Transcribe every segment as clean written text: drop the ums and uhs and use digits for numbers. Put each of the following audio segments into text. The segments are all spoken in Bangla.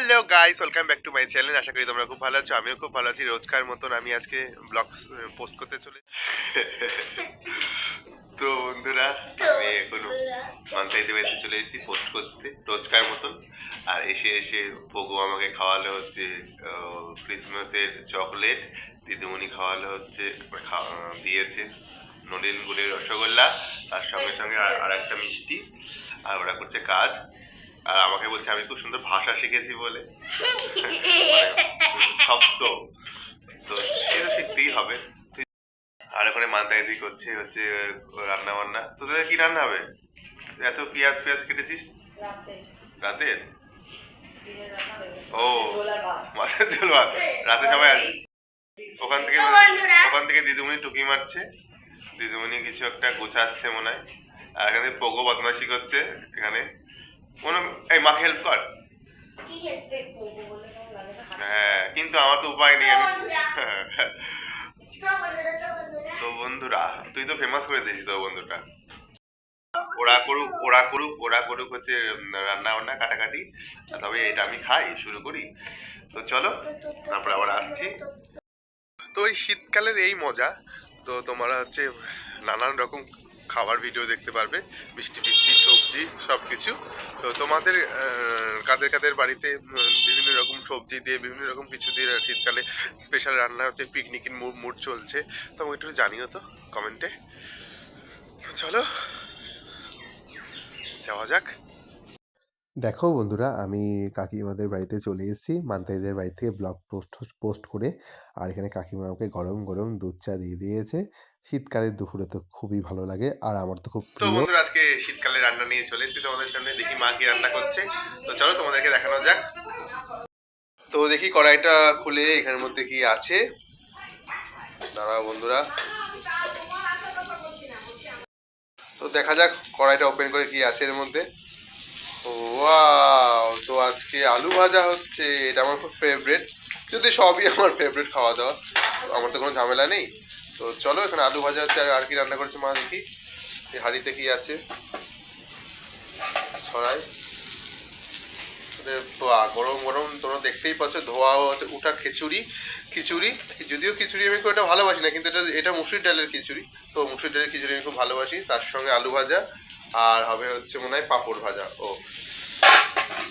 Hello guys, welcome back to my channel. আশা করি তোমরা খুব ভালো আছো। আমিও খুব ভালো আছি। রোজকার মতন আমি আজকে ব্লগ পোস্ট করতে চলে তো বন্ধুরা, আমি এখন মান্তাইতে বাড়িতে চলে এসেছি পোস্ট করতে রোজকার মতন। আর এসে এসে পগু আমাকে খাওয়ালো হচ্ছে ক্রিসমাসের চকলেট, দিদিমণি খাওয়ালো হচ্ছে দিয়েছে নলেন গুড়ের রসগোল্লা, তার সঙ্গে সঙ্গে আর একটা মিষ্টি। আর ওরা করছে কাজ, আর আমাকে বলছে আমি খুব সুন্দর ভাষা শিখেছি বলে, মানে শব্দ। তো সেটা শিখতেই হবে। আর ওখানে মান্তাইদি করছে হচ্ছে রান্না বান্না। তোদের কি রান্না হবে? এত পেঁয়াজ পেঁয়াজ কেটেছিস রাতের? ও, মাছের ঝোল ভাত রাতে সবাই আসবে। ওখান থেকে দিদিমণি টুকি মারছে, দিদিমণি কিছু একটা গোছাচ্ছে মনে হয়। আর এখানে পোগো বদমাশি করছে এখানে। এই মাকে হেল্প কর। হ্যাঁ, কিন্তু আমার তো উপায় নেই। আমি তো বন্ধুরা, তুই তো ফেমাস করে দিয়েছিস তো বন্ধুটা। ওরা করুক হচ্ছে রান্না বান্না কাটাকাটি, তবে এটা আমি খাই শুরু করি। তো চলো, তারপর আবার আসছি। তো এই শীতকালের এই মজা, তো তোমরা হচ্ছে নানান রকম খাবার ভিডিও দেখতে পারবে, মিষ্টি ফিষ্টি সবজি সব কিছু। তো তোমাদের কাদের কাদের বাড়িতে বিভিন্ন রকম সবজি দিয়ে বিভিন্ন রকম কিছু দিয়ে শীতকালে স্পেশাল রান্না হচ্ছে, পিকনিকের মুড চলছে, তো একটু জানিও তো কমেন্টে। চলো যাওয়া যাক। দেখো বন্ধুরা, আমি কাকিমাদের বাড়িতে চলে এসেছি মান্তাইদের বাড়ি থেকে ব্লগ পোস্ট করে। আর এখানে কাকিমা আমাকে গরম গরম দুধ চা দিয়ে দিয়েছে। শীতকালের দুপুরে তো খুবই ভালো লাগে, আর আমার তো খুব তো প্রিয়। বন্ধুরা, আজকে শীতকালে রান্না নিয়ে চলে এসেছি তোমাদের সামনে। দেখি মা কি রান্না করছে, তো চলো তোমাদেরকে দেখানো যাক। তো দেখি কড়াইটা খুলে এখানের মধ্যে কি আছে। দাঁড়াও বন্ধুরা, তো দেখা যাক কড়াইটা ওপেন করে কি আছে এর মধ্যে। ওয়াও, তো আজকে আলু ভাজা হচ্ছে। এটা আমার খুব ফেভারিট, যদি সবই আমার ফেভারিট খাওয়া দাওয়া, আমার তো কোনো ঝামেলা নেই। তো চলো, এখানে আলু ভাজা হচ্ছে। আর কি রান্না করেছে মা দেখি, এই হাঁড়িতে কি আছে ছড়াই। বাহ, গরম গরম তোমরা দেখতেই পাচ্ছ, ধোয়া উঠা খিচুড়ি। খিচুড়ি, যদিও খিচুড়ি আমি খুব একটা ভালোবাসি না, কিন্তু এটা মুসুর ডালের খিচুড়ি। তো মুসুর ডালের খিচুড়ি আমি খুব ভালোবাসি। তার সঙ্গে আলু ভাজা, আর হবে হচ্ছে মনে হয় পাঁপড় ভাজা। ও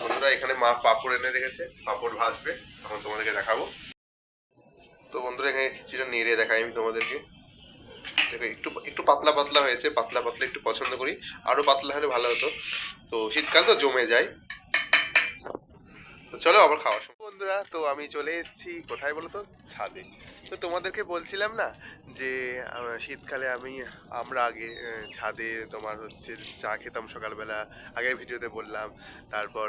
বন্ধুরা, এখানে মা পাঁপড় এনে রেখেছে, পাঁপড় ভাজবে, এখন তোমাদেরকে দেখাবো। তো বন্ধুরা, এখানে খিচুড়িটা নেড়ে দেখাই আমি তোমাদেরকে। দেখো, একটু একটু পাতলা পাতলা হয়েছে, পাতলা পাতলা একটু পছন্দ করি, আরো পাতলা হলে ভালো হতো। তো শীতকাল তো জমে যায়। তো চলো আবার খাওয়ার সময়। বন্ধুরা, তো আমি চলে এসেছি কোথায় বলো তো? ছাদে। তো তোমাদেরকে বলছিলাম না যে শীতকালে আমরা আগে ছাদে তোমার হচ্ছে চা খেতাম সকালবেলা, আগের ভিডিওতে বললাম। তারপর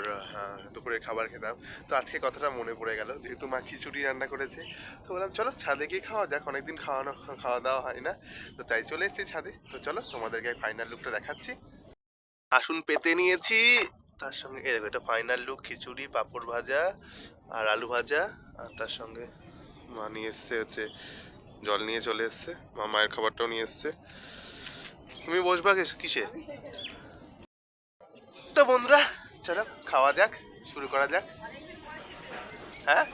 দুপুরে খাবার খেতাম। তো আজকে কথাটা মনে পড়ে গেল, যেহেতু মা খিচুড়ি রান্না করেছে, তো বললাম চলো ছাদে গিয়ে খাওয়া যাক, অনেকদিন খাওয়া দাওয়া হয় না। তো তাই চলে এসেছি ছাদে। তো চলো তোমাদেরকে ফাইনাল লুকটা দেখাচ্ছি। আসন পেতে নিয়েছি, তার সঙ্গে এই দেখো, এটা ফাইনাল লুক। খিচুড়ি, পাঁপড় ভাজা আর আলু ভাজা। আর তার সঙ্গে মা নিয়ে এসছে হচ্ছে জল, নিয়ে চলে এসছে। মায়ের খাবারটাও নিয়ে এসছে। তুমি বসবা কিসে? তো বন্ধুরা, চলো খাওয়া যাক, শুরু করা যাক। হ্যাঁ,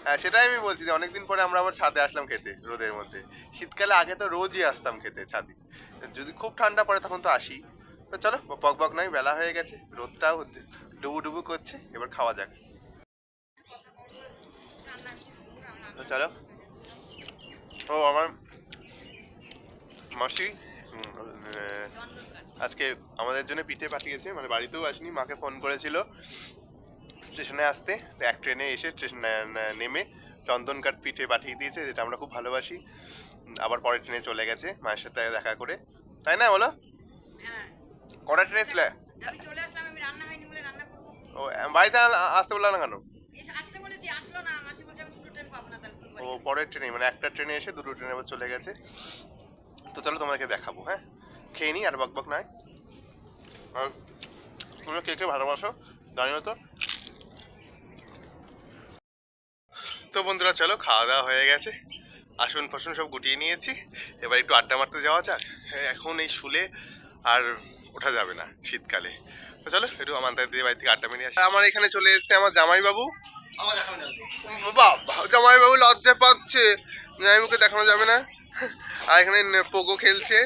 হ্যাঁ, সেটাই আমি বলছি যে অনেকদিন পরে আমরা আবার ছাদে আসলাম খেতে রোদের মধ্যে। শীতকালে আগে তো রোজই আসতাম খেতে ছাদে, যদি খুব ঠান্ডা পড়ে তখন তো আসি। তো চলো, বক বক নয়, বেলা হয়ে গেছে, রোদটাও ডুবু ডুবু করছে, এবার খাওয়া যাক। তো চলো। ও, আমার মাসি আজকে আমাদের জন্য পিঠে পাঠিয়েছে, মানে বাড়িতেও আসেনি, মাকে ফোন করেছিল স্টেশনে আসতে। তো এক ট্রেনে এসে নেমে চন্দন কাঠ পিঠে পাঠিয়ে দিয়েছে, যেটা আমরা খুব ভালোবাসি। আবার পরের ট্রেনে চলে গেছে মায়ের সাথে দেখা করে, তাই না বলো? কটা ট্রেনে ছিল? ও, বাড়িতে আসতে বললো না কেন? ও পরের ট্রেনে, মানে একটা ট্রেনে এসে দুটো ট্রেনে আবার চলে গেছে। তো চলো তোমাকে দেখাবো। হ্যাঁ, খেয়ে নি আর বক বক নয়। আর তোমরা কে কে ভালোবাসো জানিও তো। তো বন্ধুরা, চলো খাওয়া দাওয়া হয়ে গেছে, আসন ফাসন সব গুটিয়ে নিয়েছি, এবার একটু আড্ডা মারতে যাওয়া যাক। হ্যাঁ, এখন এই শুলে আর ওঠা যাবে না শীতকালে। তো চলো একটু মান্তাই দিদির বাড়ি থেকে আড্ডা মেরে আসি। আমার এখানে চলে এসেছে আমার জামাই বাবু। বাবা জামাই বাবু লজ্জা পাচ্ছে, জামাইবাবুকে দেখানো যাবে না। আর এখানে পোগো খেলছে।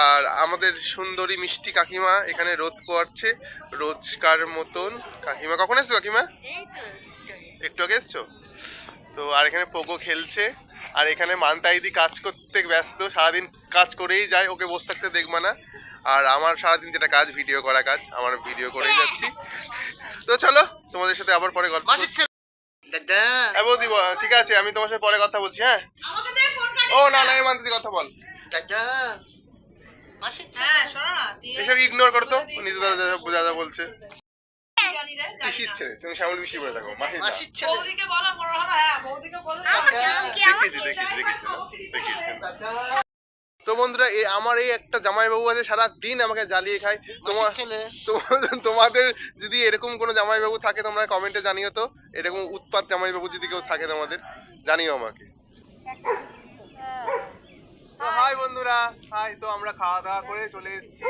আর আমাদের সুন্দরী মিষ্টি কাকিমা এখানে রোদ পোয়াচ্ছে রোজকার মতন। কাকিমা কখন এসছো কাকিমা? একটু আগে এসছো? তো আর এখানে পোগো খেলছে। আর এখানে মান্তাইদি কাজ করতে ব্যস্ত, সারাদিন কাজ করেই যায়, ওকে বসে থাকতে দেখবা না। আর আমার সারাদিন যেটা কাজ, ভিডিও করা কাজ, আমার ভিডিও করেই যাচ্ছি। তো চলো তোমাদের সাথে আবার পরে গল্প করছি। হ্যাঁ বৌদি, ঠিক আছে, আমি তোমার সাথে পরে কথা বলছি। হ্যাঁ ও না না, এই মান্তাদি কথা বল। এসব ইগনোর করতো, নিজে দাদা বলছে। পিসির ছেলে, তুমি শ্যামল পিসি বলে থাকো, মাসির ছেলে। দেখিয়েছি। তো বন্ধুরা, আমার এই একটা জামাইবাবু আছে সারা দিন আমাকে জ্বালিয়ে খায়। তোমাদের যদি এরকম কোনো জামাইবাবু থাকে তোমরা কমেন্টে জানিও তো। এরকম উৎপাত জামাইবাবু যদি কেউ থাকে তোমাদের, জানিও আমাকে। তো হাই বন্ধুরা, হাই। তো আমরা খাওয়া দাওয়া করে চলে এসেছি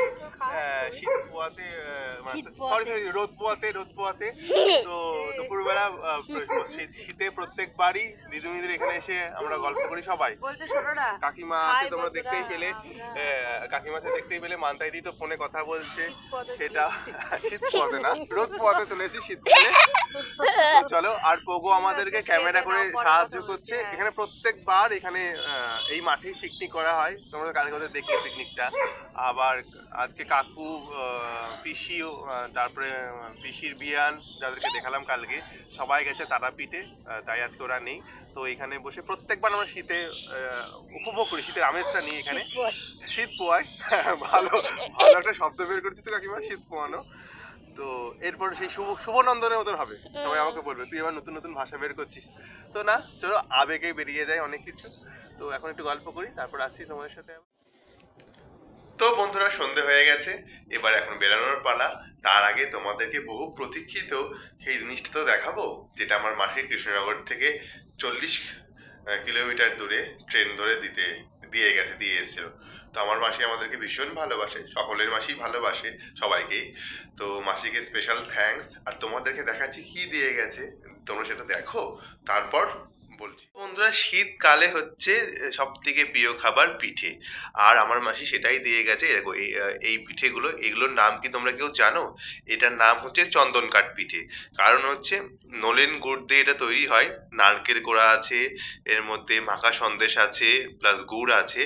শীত পোয়াতে, সরি রোদ পোয়াতে। তো দুপুরবেলা শীতে প্রত্যেকবারই দিদিমণিদের এখানে এসে আমরা গল্প করি সবাই। কাকিমা আছে, তোমরা দেখতেই পেলে। কাকিমাকে দেখতেই পেলে। মান্তাইদি তো ফোনে কথা বলছে, সেটা শীত পোয়াতে না, রোদ পোয়াতে চলে এসেছি শীতকালে। চলো। আর পোগো আমাদেরকে ক্যামেরা করে সাহায্য করছে। এখানে প্রত্যেকবার এখানে এই মাঠেই পিকনিক করা হয়, তোমরা কালকে ওদের দেখলে পিকনিকটা। আবার আজকে কাকু, পিসি, তারপরে পিসির বিয়ান, যাদেরকে দেখালাম কালকে, সবাই গেছে তারাপীঠে, তাই আজকে ওরা নেই। তো এখানে বসে প্রত্যেকবার আমরা শীতে উপভোগ করি, শীতের আমেজটা নিয়ে এখানে শীত পোয়াই। ভালো ভালো একটা শব্দ বের করছি তো কাকিমা, শীত পোয়ানো। তো এরপর সেই শুভনন্দনের মতন হবে, সবাই আমাকে বলবে তুই এবার নতুন নতুন ভাষা বের করছিস। তো না, চলো, আবেগে বেরিয়ে যায় অনেক কিছু। তো এখন একটু গল্প করি, তারপর আসছি তোমাদের সাথে। তো বন্ধুরা, সন্ধে হয়ে গেছে, এবার এখন বেরানোর পালা। তার আগে তোমাদেরকে বহু প্রতীক্ষিত সেই জিনিসটা তো দেখাবো, যেটা আমার মাসি কৃষ্ণনগর থেকে 40 কিলোমিটার দূরে ট্রেন ধরে দিয়ে এসেছিল। তো আমার মাসি আমাদেরকে ভীষণ ভালোবাসে, সকলের মাসি ভালোবাসে সবাইকেই। তো মাসিকে স্পেশাল থ্যাঙ্কস। আর তোমাদেরকে দেখাচ্ছি কি দিয়ে গেছে, তোমরা সেটা দেখো, তারপর বলছি। বন্ধুরা, শীতকালে হচ্ছে সব থেকে প্রিয় খাবার পিঠে। আর আমার মাসি সেটাই দিয়ে গেছে। দেখো এই পিঠেগুলো, এগুলোর নাম কি তোমরা কেউ জানো? এটার নাম হচ্ছে চন্দন কাঠ পিঠে। কারণ হচ্ছে নলেন গুড় দিয়ে এটা তৈরি হয়। নারকেল কোড়া আছে, এর মধ্যে মাখা সন্দেশ আছে, প্লাস গুড় আছে।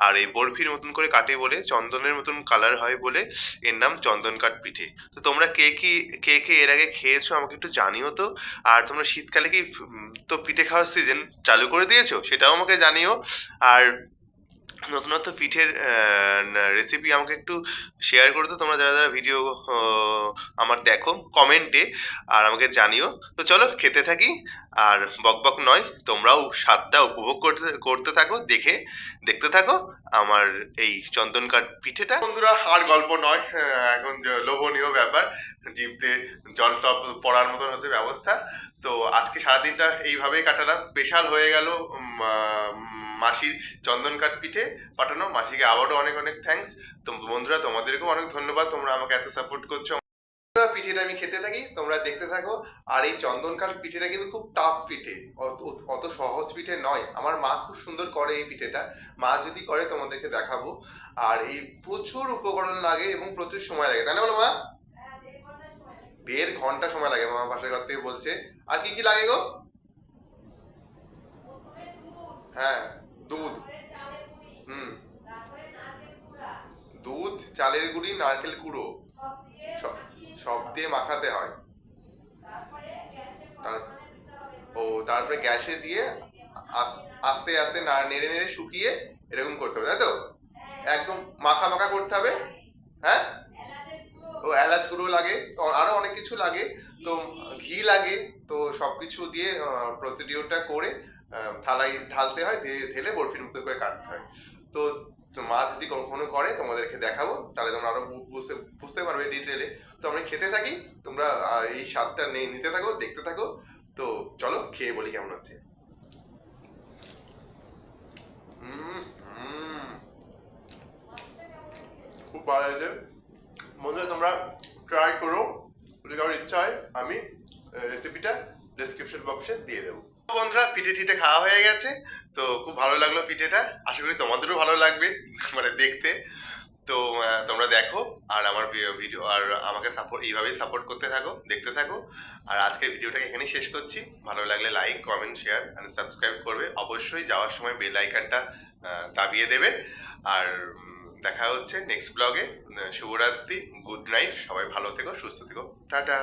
আর এই বরফির মতন করে কাটে বলে, চন্দনের মতন কালার হয় বলে এর নাম চন্দন কাঠ পিঠে। তো তোমরা কে কে এর আগে খেয়েছো আমাকে একটু জানিও তো। আর তোমরা শীতকালে কি তো পিঠে খাওয়ার সিজন চালু করে দিয়েছো, সেটাও আমাকে জানিও। আর নতুনত্ব পিঠের রেসিপি আমাকে একটু শেয়ার করে দাও, তোমরা যারা যারা ভিডিও আমার দেখো কমেন্টে, আর আমাকে জানিও। তো চলো খেতে থাকি, আর বকবক নয়, তোমরাও স্বাদটা উপভোগ করতে থাকো, দেখতে থাকো আমার এই চন্দন কাঠ পিঠেটা। বন্ধুরা, আর গল্প নয়, এখন লোভনীয় ব্যাপার, জিভতে জল টপ পড়ার মতন হচ্ছে ব্যবস্থা। তো আজকে সারাদিনটা এইভাবেই কাটালাম। স্পেশাল হয়ে গেল মাসির চন্দন কাঠ পিঠে পাঠানো। মাসিকে আবারও অনেক অনেক থ্যাঙ্কস। তো বন্ধুরা, তোমাদেরকেও অনেক ধন্যবাদ, তোমরা আমাকে এত সাপোর্ট করছো। পিঠেটা আমি খেতে থাকি, তোমরা দেখতে থাকো। আর এই চন্দন কাঠ পিঠেটা কিন্তু খুব টাফ পিঠে, অত সহজ পিঠে নয়। আমার মা খুব সুন্দর করে এই পিঠেটা, মা যদি করে তোমাদেরকে দেখাবো। আর এই প্রচুর উপকরণ লাগে এবং প্রচুর সময় লাগে, তাই না বলো মা? 1.5 ঘন্টা সময় লাগে, মা পাশের ঘর থেকে বলছে। আর কি কি লাগে গো? হ্যাঁ, দুধ, হুম, দুধ, চালের গুঁড়ি, নারকেল কুড়ো, সব সব দিয়ে মাখাতে হয়। তার তারপরে গ্যাসে দিয়ে আস্তে আস্তে নেড়ে নেড়ে শুকিয়ে এরকম করতে হবে, তাই তো? একদম মাখা মাখা করতে হবে। হ্যাঁ, এলাচ গুঁড়ো লাগে, তো আরো অনেক কিছু লাগে। তো ঘি লাগে। তো সবকিছু দিয়ে প্রসিডিওরটা করে থালায় ঢালতে হয়, ঢেলে বরফির মতো করে কাটতে হয়। তো মা যদি কখনো করে তোমাদেরকে দেখাবো, তাহলে তোমরা আরো বুঝতে পারবে ডিটেলে। তো আমরা খেতে থাকি, তোমরা এই স্বাদটা নিতে থাকো, দেখতে থাকো। তো চলো খেয়ে বলি কেমন হচ্ছে। খুব ভালো হয়েছে বন্ধুরা। তোমরা ট্রাই করো, যদি কারোর ইচ্ছা হয় আমি রেসিপিটা ডেসক্রিপশন বক্সে দিয়ে দেবো। তো বন্ধুরা পিঠে টিঠে খাওয়া হয়ে গেছে, তো খুব ভালো লাগলো পিঠেটা, আশা করি তোমাদেরও ভালো লাগবে মানে দেখতে। তো তোমরা দেখো আর আমার ভিডিও আর আমাকে সাপোর্ট এইভাবেই সাপোর্ট করতে থাকো, দেখতে থাকো। আর আজকের ভিডিওটাকে এখানেই শেষ করছি। ভালো লাগলে like comment share and subscribe করবে, অবশ্যই যাওয়ার সময় বেল আইকনটা দাবিয়ে দেবে। আর দেখা হচ্ছে নেক্সট ব্লগে। শুভরাত্রি, গুড নাইট, সবাই ভালো থেকো, সুস্থ থেকো, টাটা।